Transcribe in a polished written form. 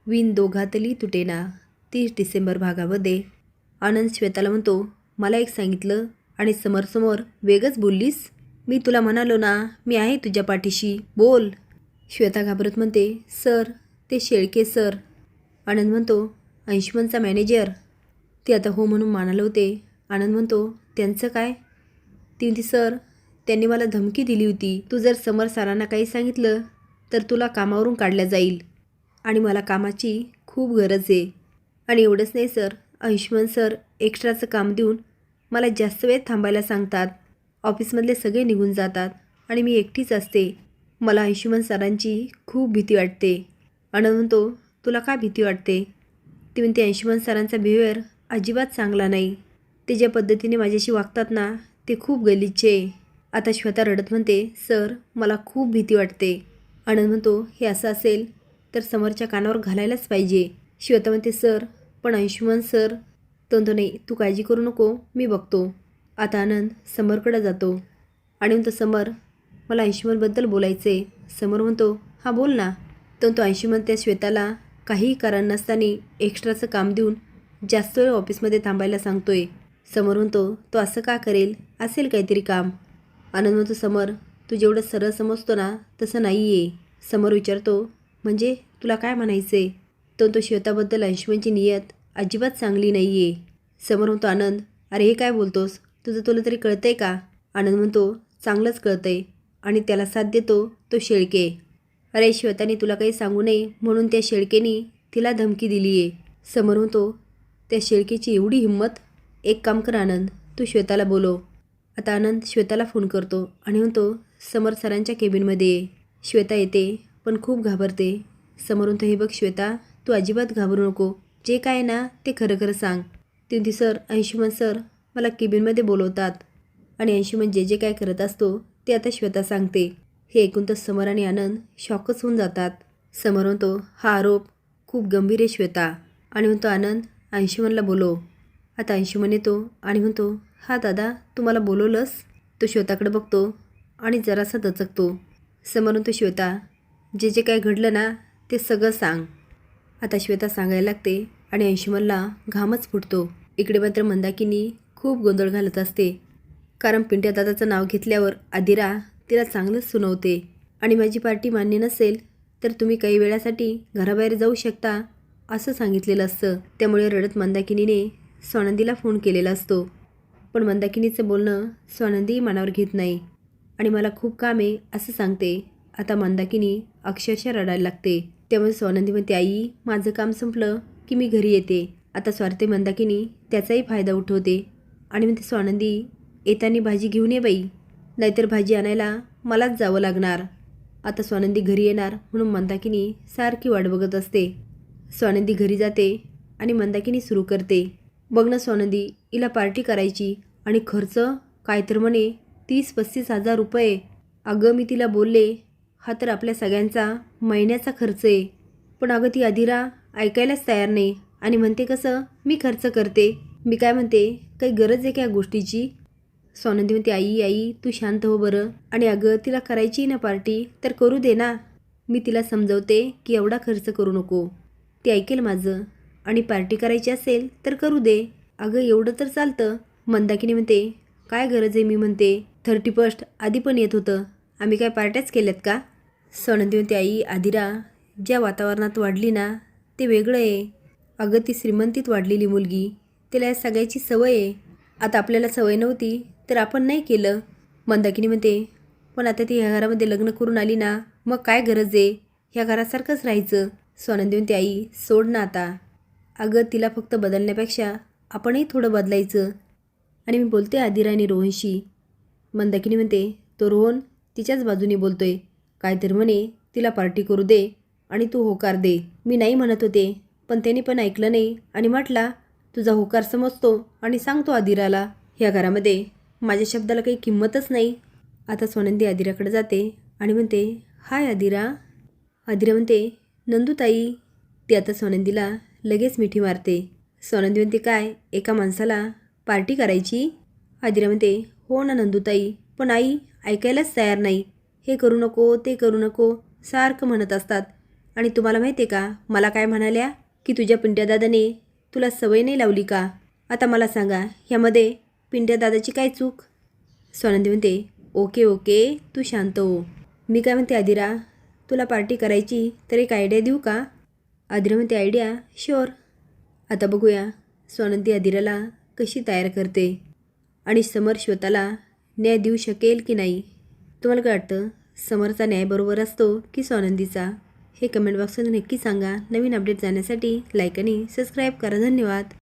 विण दोघातली तुटेना. 30 डिसेंबर भागामध्ये आनंद श्वेताला म्हणतो, मला एक सांगितलं आणि समोर वेगळंच बोललीस. मी तुला म्हणालो ना, मी आहे तुझ्या पाठीशी, बोल. श्वेता घाबरत म्हणते, सर, ते शेळके सर. आनंद म्हणतो, अंशुमनचा मॅनेजर. ती आता हो म्हणून मानायला होते. आनंद म्हणतो, त्यांचं काय? ती म्हणते, सर, त्यांनी मला धमकी दिली होती, तू जर समर सरांना काही सांगितलं तर तुला कामावरून काढल्या जाईल आणि मला कामाची खूप गरज आहे. आणि एवढंच नाही सर, अंशुमन सर एक्स्ट्राचं काम देऊन मला जास्त वेळ थांबायला सांगतात. ऑफिसमधले सगळे निघून जातात आणि मी एकटीच असते. मला अंशुमन सरांची खूप भीती वाटते. आनंद म्हणतो, तुला काय भीती वाटते? ती म्हणते, अंशुमन सरांचा बिहेवियर अजिबात चांगला नाही. ते ज्या पद्धतीने माझ्याशी वागतात ना, ते खूप गलिच्छ आहे. आता श्वेता रडत म्हणते, सर, मला खूप भीती वाटते. आनंद म्हणतो, हे असं असेल तर समोरच्या कानावर घालायलाच पाहिजे. श्वेता म्हणते, सर, पण अंशुमन सर. तो म्हणतो, नाही, तू काळजी करू नको, मी बघतो. आता आनंद समरकडे जातो आणि म्हणतो, समर, मला अंशुमनबद्दल बोलायचं आहे. समर म्हणतो, हां बोल ना. तो अंशुमन त्या श्वेताला काहीही कारण नसताना एक्स्ट्राचं काम देऊन जास्त वेळ ऑफिसमध्ये थांबायला सांगतोय. समर म्हणतो, तो असं का करेल? असेल काहीतरी काम. आनंद म्हणतो, समर, तू जेवढं सरळ समजतो ना तसं नाही आहे. समर विचारतो, म्हणजे तुला काय म्हणायचं आहे? तो श्वेताबद्दल अंशुमनची नियत अजिबात चांगली नाही आहे. समर म्हणतो, आनंद, अरे हे काय बोलतोस? तुला तरी कळतंय का? आनंद म्हणतो, चांगलंच कळतंय आणि त्याला साथ देतो तो शेळके. अरे श्वेताने तुला काही सांगू नये म्हणून त्या शेळकेनी तिला धमकी दिली आहे. समर म्हणतो, त्या शेळकेची एवढी हिंमत? एक काम कर आनंद, तू श्वेताला बोलव. आता आनंद श्वेताला फोन करतो आणि म्हणतो, समर सरांच्या केबिनमध्ये ये. श्वेता येते पण खूप घाबरते. समर म्हणतो, हे बघ श्वेता, तू अजिबात घाबरू नको, जे काय ना ते खरं खरं सांग. ती म्हणते, सर, अंशुमन सर मला केबिनमध्ये बोलवतात आणि अंशुमन जे काय करत असतो ते आता श्वेता सांगते. हे ऐकून तर समर आणि आनंद शॉकच होऊन जातात. समर म्हणतो, हा आरोप खूप गंभीर आहे श्वेता. आणि म्हणतो, आनंद, अंशुमनला बोलव. आता अंशुमन येतो आणि म्हणतो, हा दादा, तू मला बोलवलंस? तो श्वेताकडे बघतो आणि जरासा दचकतो. समर म्हणतो, श्वेता, जे काय घडलं ना ते सगळं सांग. आता श्वेता सांगायला लागते आणि अंशुमनला घामच फुटतो. इकडे मात्र मंदाकिनी खूप गोंधळ घालत असते, कारण पिंट्या दादाचं नाव घेतल्यावर आदिरा तिला चांगलंच सुनवते आणि माझी पार्टी मान्य नसेल तर तुम्ही काही वेळासाठी घराबाहेर जाऊ शकता असं सांगितलेलं असतं. त्यामुळे रडत मंदाकिनीने स्वानंदीला फोन केलेला असतो. पण मंदाकिनीचं बोलणं स्वानंदी मनावर घेत नाही आणि मला खूप काम आहे असं सांगते. आता मंदाकिनी अक्षरशः रडायला लागते. त्यामुळे स्वानंदी म्हणते, आई, माझं काम संपलं की मी घरी येते. आता स्वार्थी मंदाकिनी त्याचाही फायदा उठवते आणि म्हणते, स्वानंदी, येताना भाजी घेऊन ये बाई, नाहीतर भाजी आणायला मलाच जावं लागणार. आता स्वानंदी घरी येणार म्हणून मंदाकिनी सारखी वाट बघत असते. स्वानंदी घरी जाते आणि मंदाकिनी सुरू करते, बघ ना स्वानंदी, हिला पार्टी करायची आणि खर्च काय तर म्हणे 30-35 हजार रुपये. अगं मी तिला बोलले, हा तर आपल्या सगळ्यांचा महिन्याचा खर्च आहे. पण अगं ती आदिरा ऐकायलाच तयार नाही आणि म्हणते, कसं मी खर्च करते? मी काय म्हणते, काही गरज आहे का या गोष्टीची? स्वानंदी म्हणते, आई, तू शांत हो बरं. आणि अगं तिला करायची ना पार्टी तर करू दे ना. मी तिला समजवते की एवढा खर्च करू नको, ती ऐकेल माझं. आणि पार्टी करायची असेल तर करू दे. अगं एवढं तर चालतं. मंदाकिनी म्हणते, काय गरज आहे? मी म्हणते 31st आधी पण येत होतं, आम्ही काय पार्ट्याच केल्यात का? स्वानंदी म्हणते, आई, आदिरा ज्या वातावरणात वाढली ना ते वेगळं आहे. अगं ती श्रीमंतीत वाढलेली मुलगी, तिला या सगळ्याची सवय आहे. आता आपल्याला सवय नव्हती तर आपण नाही केलं. मंदाकिनी म्हणते, पण आता ती ह्या घरामध्ये लग्न करून आली ना, मग काय गरज आहे ह्या घरासारखंच राहायचं? स्वानंदी म्हणते, आई, सोड ना आता. अगं तिला फक्त बदलण्यापेक्षा आपणही थोडं बदलायचं. आणि मी बोलते आदिरा आणि रोहनशी. मंदाकिनी म्हणते, तो रोहन तिच्याच बाजूने बोलतोय, काय तर म्हणे तिला पार्टी करू दे आणि तू होकार दे. मी नाही म्हणत होते, पण त्याने पण ऐकलं नाही आणि म्हटला तुझा होकार समजतो आणि सांगतो आदिराला. ह्या घरामध्ये माझ्या शब्दाला काही किंमतच नाही. आता स्वानंदी आदिराकडे जाते आणि म्हणते, हाय आदिरा. आदिरा म्हणते, नंदूताई. ती आता स्वानंदीला लगेच मिठी मारते. स्वानंदी म्हणते, काय एका माणसाला पार्टी करायची? आदिरा म्हणते, हो ना नंदूताई, पण आई ऐकायलाच तयार नाही. हे करू नको, ते करू नको सारखं म्हणत असतात. आणि तुम्हाला माहिती आहे का मला काय म्हणाल्या की तुझ्या पिंट्या दादाने तुला सवय नाही लावली का? आता मला सांगा ह्यामध्ये पिंट्या दादाची काय चूक? स्वानंदी म्हणते ओके ओके तू शांत हो. मी काय म्हणते आदिरा, तुला पार्टी करायची तर एक आयडिया देऊ का? आदिरा म्हणते आयडिया? शुअर. आता बघूया स्वानंदी आदिराला कशी तयार करते आणि समर श्वेताला न्याय देऊ शकेल की नाही. तुम्हाला काय वाटतं, समरचा न्याय बरोबर असतो की स्वानंदीचा? हे कमेंट बॉक्समध्ये नक्की सांगा. नवीन अपडेट जाण्यासाठी लाईक आणि सबस्क्राईब करा. धन्यवाद.